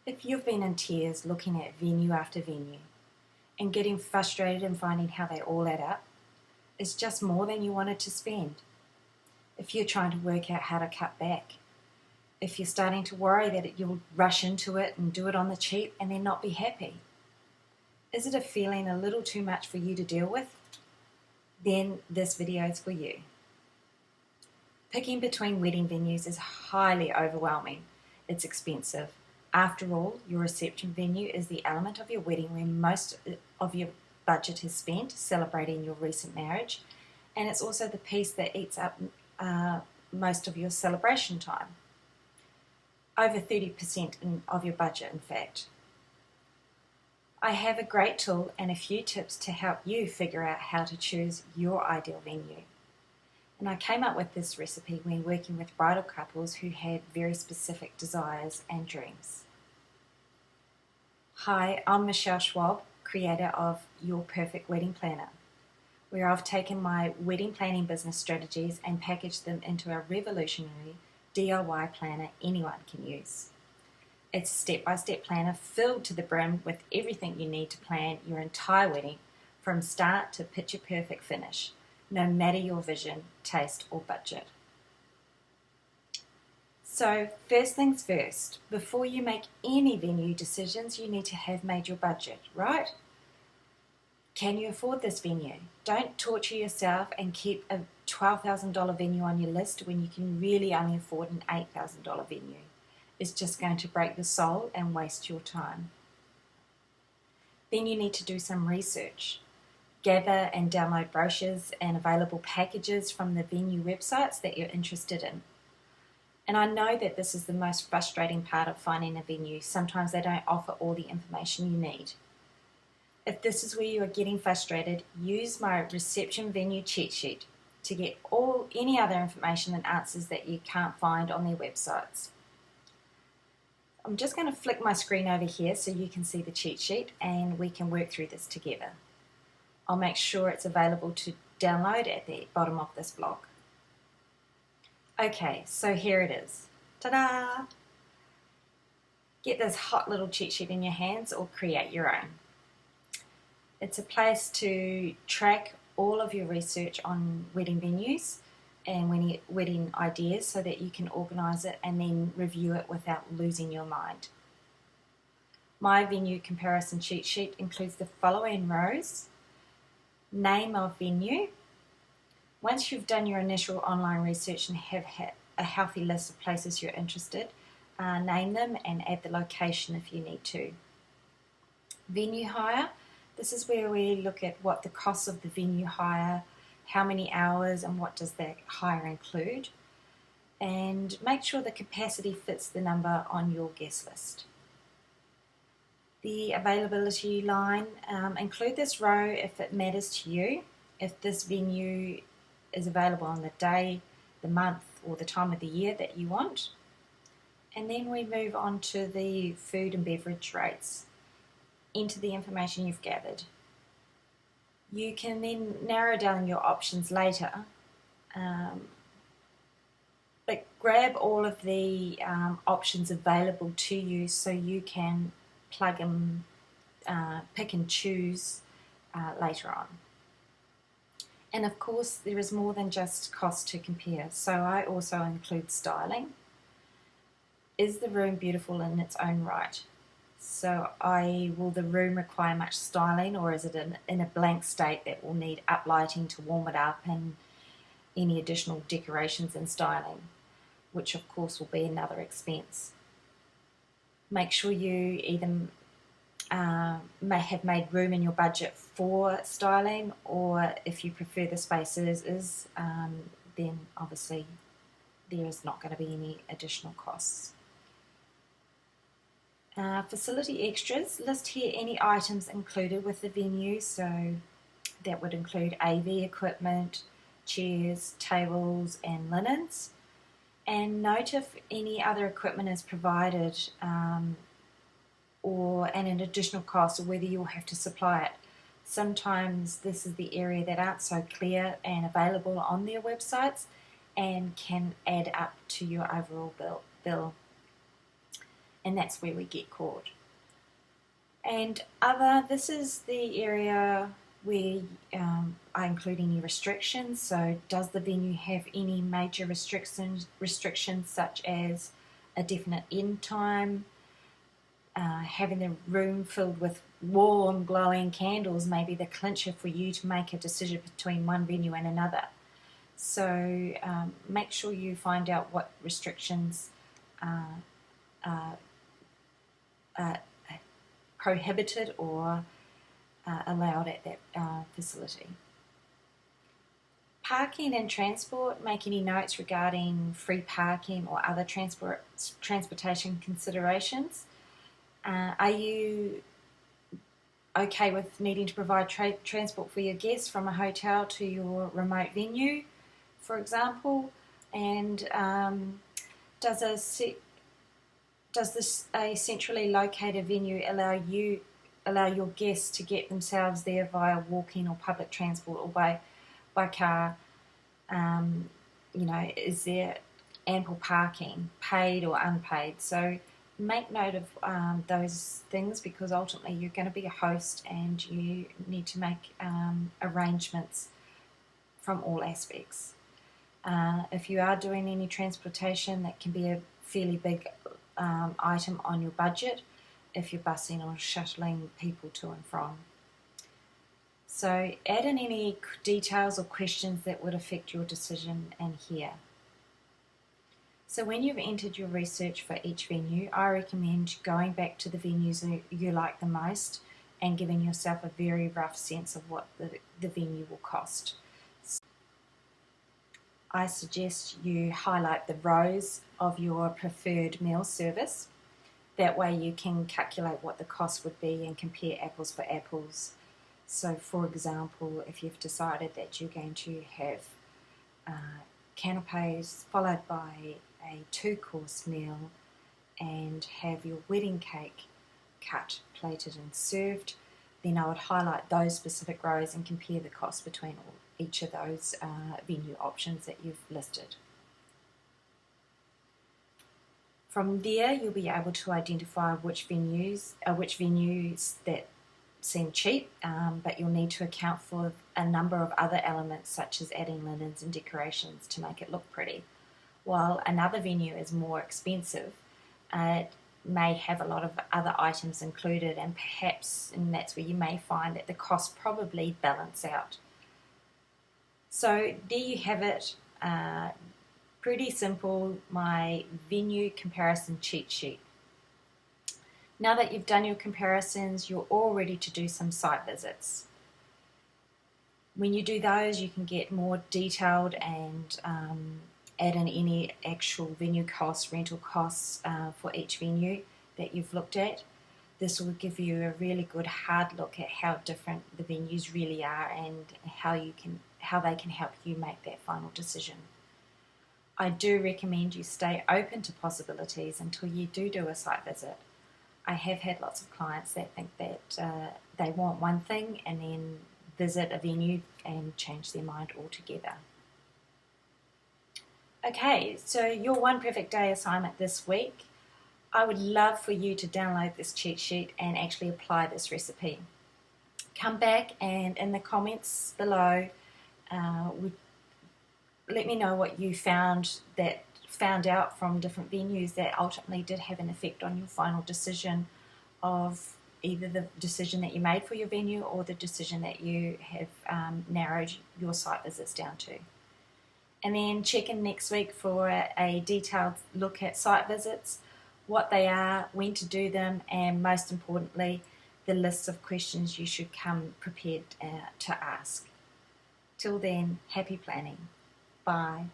If you've been in tears looking at venue after venue and getting frustrated and finding how they all add up, it's just more than you wanted to spend. If you're trying to work out how to cut back, if you're starting to worry that you'll rush into it and do it on the cheap and then not be happy, is it a feeling a little too much for you to deal with? Then this video is for you. Picking between wedding venues is highly overwhelming. It's expensive. After all, your reception venue is the element of your wedding where most of your budget is spent celebrating your recent marriage, and it's also the piece that eats up most of your celebration time. Over 30% of your budget, in fact. I have a great tool and a few tips to help you figure out how to choose your ideal venue. And I came up with this recipe when working with bridal couples who had very specific desires and dreams. Hi, I'm Michelle Schwab, creator of Your Perfect Wedding Planner, where I've taken my wedding planning business strategies and packaged them into a revolutionary DIY planner anyone can use. It's a step-by-step planner filled to the brim with everything you need to plan your entire wedding from start to picture-perfect finish, no matter your vision, taste, or budget. So, first things first, before you make any venue decisions, you need to have made your budget, right? Can you afford this venue? Don't torture yourself and keep a $12,000 venue on your list when you can really only afford an $8,000 venue. It's just going to break the soul and waste your time. Then you need to do some research. Gather and download brochures and available packages from the venue websites that you're interested in. And I know that this is the most frustrating part of finding a venue. Sometimes they don't offer all the information you need. If this is where you are getting frustrated, use my reception venue cheat sheet to get any other information and answers that you can't find on their websites. I'm just going to flick my screen over here so you can see the cheat sheet and we can work through this together. I'll make sure it's available to download at the bottom of this blog. Okay, so here it is. Ta-da! Get this hot little cheat sheet in your hands or create your own. It's a place to track all of your research on wedding venues and wedding ideas so that you can organise it and then review it without losing your mind. My venue comparison cheat sheet includes the following rows: name of venue. Once you've done your initial online research and have a healthy list of places you're interested, name them and add the location if you need to. Venue hire. This is where we look at what the cost of the venue hire, how many hours, and what does that hire include. And make sure the capacity fits the number on your guest list. The availability line, include this row if it matters to you. If this venue is available on the day, the month, or the time of the year that you want. And then we move on to the food and beverage rates. Enter the information you've gathered. You can then narrow down your options later, but grab all of the options available to you so you can plug and pick and choose later on. And of course, there is more than just cost to compare, so I also include styling. Is the room beautiful in its own right? So will the room require much styling, or is it in a blank state that will need uplighting to warm it up and any additional decorations and styling, which of course will be another expense. Make sure you either may have made room in your budget for styling, or if you prefer the space as is, then obviously there is not going to be any additional costs. Facility extras, list here any items included with the venue, so that would include AV equipment, chairs, tables and linens, and note if any other equipment is provided or an additional cost, or whether you'll have to supply it. Sometimes this is the area that aren't so clear and available on their websites and can add up to your overall bill. and that's where we get caught. And this is the area where I include any restrictions. So does the venue have any major restrictions such as a definite end time, having the room filled with warm glowing candles may be the clincher for you to make a decision between one venue and another. So make sure you find out what restrictions are prohibited or allowed at that facility. Parking and transport. Make any notes regarding free parking or other transportation considerations. Are you okay with needing to provide transport for your guests from a hotel to your remote venue, for example? And does a centrally located venue allow your guests to get themselves there via walking or public transport or by car? Is there ample parking, paid or unpaid? So make note of those things, because ultimately you're going to be a host and you need to make arrangements from all aspects. If you are doing any transportation, that can be a fairly big item on your budget if you're busing or shuttling people to and from. So add in any details or questions that would affect your decision in here. So when you've entered your research for each venue, I recommend going back to the venues you like the most and giving yourself a very rough sense of what the venue will cost. I suggest you highlight the rows of your preferred meal service. That way you can calculate what the cost would be and compare apples for apples. So for example, if you've decided that you're going to have canapes followed by a 2-course meal and have your wedding cake cut, plated and served, then I would highlight those specific rows and compare the cost between each of those venue options that you've listed. From there, you'll be able to identify which venues that seem cheap, but you'll need to account for a number of other elements such as adding linens and decorations to make it look pretty. While another venue is more expensive, it may have a lot of other items included, and that's where you may find that the costs probably balance out. So there you have it. Pretty simple, my venue comparison cheat sheet. Now that you've done your comparisons, you're all ready to do some site visits. When you do those, you can get more detailed and add in any actual venue costs, rental costs for each venue that you've looked at. This will give you a really good hard look at how different the venues really are and how they can help you make that final decision. I do recommend you stay open to possibilities until you do a site visit. I have had lots of clients that think that they want one thing and then visit a venue and change their mind altogether. Okay, so your One Perfect Day assignment this week. I would love for you to download this cheat sheet and actually apply this recipe. Come back and in the comments below, let me know what you found out from different venues that ultimately did have an effect on your final decision of either the decision that you made for your venue or the decision that you have narrowed your site visits down to. And then check in next week for a detailed look at site visits, what they are, when to do them, and most importantly, the lists of questions you should come prepared to ask. Till then, happy planning. Bye.